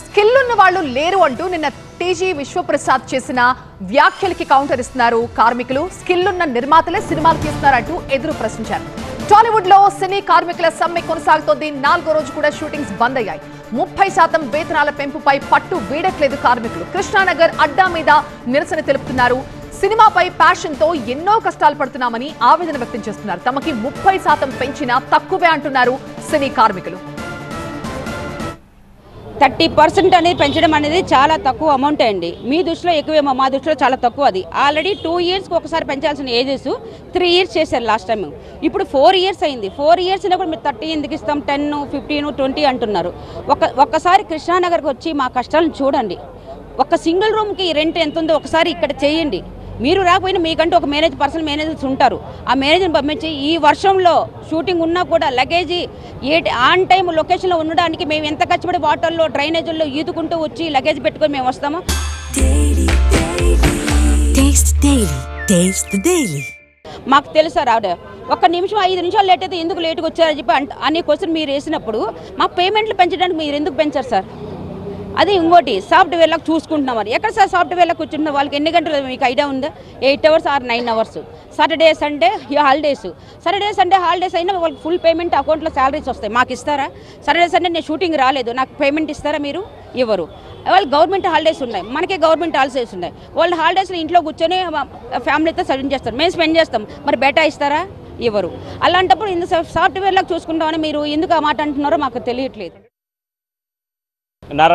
Skill ఉన్న వాళ్ళు లేరు అంటూ నిన్న టీజీ విశ్వప్రసాద్ చేసిన వ్యాఖ్యలకి కౌంటర్ ఇస్తున్నారు కార్మికులు. స్కిల్ ఉన్న నిర్మాతలే సినిమాలు తీస్తున్నారంటూ ఎదురు ప్రశ్నించారు. టాలీవుడ్ లో సినీ కార్మికుల సమ్మె కొనసాగుతోంది. 4వ రోజు కూడా షూటింగ్స్ బంద్ అయ్యాయి. 30% వేతనాల పెంపుపై పట్టు వీడట్లేదు కార్మికులు. కృష్ణానగర్ అడ్డా మీద నిరసన తెలుపుతున్నారు. సినిమాపై ప్యాషన్ తో ఎన్నో కష్టాలు పడుతున్నామని ఆవేదన వ్యక్తం చేస్తున్నారు. తమకి 30% పెంచినా తక్కువే అంటున్నారు సినీ కార్మికులు. 30% అనేది పెంచడం అనేది చాలా తక్కువ అమౌంట్ అండి. మీ దృష్టిలో ఎక్కువేమో, మా దృష్టిలో చాలా తక్కువ. అది ఆల్రెడీ 2 ఇయర్స్కి ఒకసారి పెంచాల్సిన ఏజెస్ 3 ఇయర్స్ చేశారు లాస్ట్ టైం. ఇప్పుడు 4 ఇయర్స్ అయింది. 4 ఇయర్స్ అయినప్పుడు మీరు 30 ఎందుకు ఇస్తాం, 10, 15, 20 అంటున్నారు. ఒక్కసారి కృష్ణానగర్కి వచ్చి మా కష్టాలను చూడండి. ఒక సింగిల్ రూమ్కి రెంట్ ఎంత ఉందో ఒకసారి ఇక్కడ చేయండి. మీరు రాకపోయినా మీకంటూ ఒక పర్సనల్ మేనేజర్స్ ఉంటారు. ఆ మేనేజర్ని పంపించి ఈ వర్షంలో షూటింగ్ ఉన్నా కూడా లగేజీ ఆన్ టైం లొకేషన్లో ఉండడానికి మేము ఎంత కష్టపడి వాటర్లో డ్రైనేజీల్లో ఈదుకుంటూ వచ్చి లగేజ్ పెట్టుకొని మేము వస్తాము. మాకు తెలుసా రావడ ఒక్క నిమిషం 5 నిమిషాలు లేట్ అయితే ఎందుకు లేట్గా వచ్చారని చెప్పి అనే క్వశ్చన్ మీరు వేసినప్పుడు మా పేమెంట్లు పెంచడానికి మీరు ఎందుకు పెంచారు సార్? అది ఇంకోటి సాఫ్ట్వేర్లకు చూసుకుంటున్నాం. మరి ఎక్కడ సార్ సాఫ్ట్వేర్లో కూర్చుంటున్న వాళ్ళకి ఎన్ని గంటలు మీకు ఐడియా ఉందా? 8 hours are 9 hours. Saturday Sunday holidays. Saturday Sunday holidays అయినా వాళ్ళకి ఫుల్ పేమెంట్ అకౌంట్లో శాలరీస్ వస్తాయి. మాకు ఇస్తారా? సాటర్డే సండే నేను షూటింగ్ రాలేదు, నాకు పేమెంట్ ఇస్తారా? మీరు ఇవ్వరు. వాళ్ళు గవర్నమెంట్ హాలిడేస్ ఉన్నాయి, మనకే గవర్నమెంట్ హాలిడేస్ ఉన్నాయి. వాళ్ళు హాలిడేస్లో ఇంట్లో కూర్చొని ఫ్యామిలీతో స్పెండ్ చేస్తారు, మేము స్పెండ్ చేస్తాం. మరి బేటా ఇస్తారా? ఇవ్వరు. అలాంటప్పుడు ఇంత సాఫ్ట్వేర్లకు చూసుకుంటామని మీరు ఎందుకు ఆ మాట అంటున్నారో మాకు తెలియట్లేదు.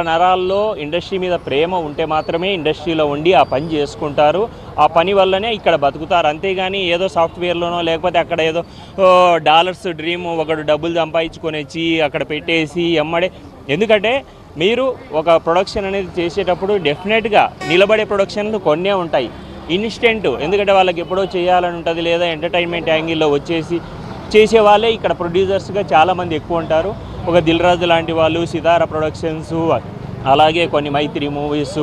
నరాల్లో ఇండస్ట్రీ మీద ప్రేమ ఉంటే మాత్రమే ఇండస్ట్రీలో ఉండి ఆ పని చేసుకుంటారు. ఆ పని వల్లనే ఇక్కడ బతుకుతారు. అంతేగాని ఏదో సాఫ్ట్వేర్లోనో లేకపోతే అక్కడ ఏదో డాలర్స్ డ్రీమ్ ఒకడు డబ్బులు సంపాదించుకొని వచ్చి అక్కడ పెట్టేసి ఎమ్మడే. ఎందుకంటే మీరు ఒక ప్రొడక్షన్ అనేది చేసేటప్పుడు డెఫినెట్గా నిలబడే ప్రొడక్షన్లు కొన్నే ఉంటాయి. ఇన్స్టెంట్, ఎందుకంటే వాళ్ళకి ఎప్పుడో చేయాలని ఉంటుంది, లేదా ఎంటర్టైన్మెంట్ యాంగిల్లో వచ్చేసి చేసే వాళ్ళే ఇక్కడ ప్రొడ్యూసర్స్గా చాలామంది ఎక్కువ ఉంటారు. ఒక దిల్ రాజు లాంటి వాళ్ళు, సితారా ప్రొడక్షన్స్, అలాగే కొన్ని మైత్రి మూవీస్,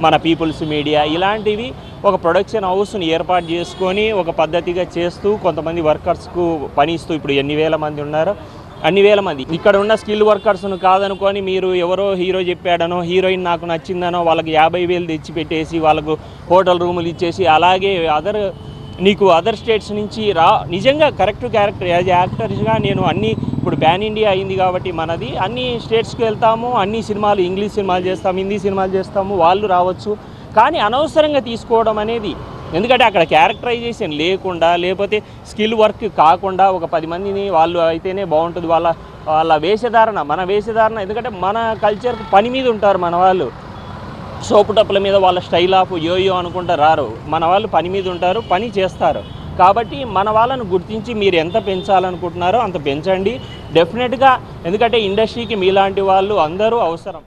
మన పీపుల్స్ మీడియా, ఇలాంటివి ఒక ప్రొడక్షన్ హౌస్ని ఏర్పాటు చేసుకొని ఒక పద్ధతిగా చేస్తూ కొంతమంది వర్కర్స్కు పని ఇస్తూ ఇప్పుడు ఎన్ని వేల మంది ఉన్నారో అన్ని వేల మంది ఇక్కడ ఉన్న స్కిల్ వర్కర్స్ను కాదనుకొని మీరు ఎవరో హీరో చెప్పాడనో హీరోయిన్ నాకు నచ్చిందనో వాళ్ళకి 50,000 తెచ్చి పెట్టేసి వాళ్ళకు హోటల్ రూములు ఇచ్చేసి, అలాగే అదర్ స్టేట్స్ నుంచి నిజంగా కరెక్ట్ క్యారెక్టర్ యాజ్ యాక్టర్స్గా నేను ఇప్పుడు ప్యాన్ ఇండియా అయింది కాబట్టి మనది అన్ని స్టేట్స్కి వెళ్తాము, అన్ని సినిమాలు ఇంగ్లీష్ సినిమాలు చేస్తాము, హిందీ సినిమాలు చేస్తాము, వాళ్ళు రావచ్చు. కానీ అనవసరంగా తీసుకోవడం అనేది, ఎందుకంటే అక్కడ క్యారెక్టరైజేషన్ లేకుండా లేకపోతే స్కిల్ వర్క్ కాకుండా ఒక 10 మందిని వాళ్ళు అయితేనే బాగుంటుంది. వాళ్ళ వేషధారణ, మన వేషధారణ, ఎందుకంటే మన కల్చర్కి పని మీద ఉంటారు మన వాళ్ళు. సోపు టప్పుల మీద వాళ్ళ స్టైల్ ఆఫ్ యోయో అనుకుంటా రారు. మన వాళ్ళు పని మీద ఉంటారు, పని చేస్తారు. కాబట్టి మన వాళ్ళను గుర్తించి మీరు ఎంత పెంచాలనుకుంటున్నారో అంత పెంచండి డెఫినెట్గా. ఎందుకంటే ఇండస్ట్రీకి మీలాంటి వాళ్ళు అందరూ అవసరం.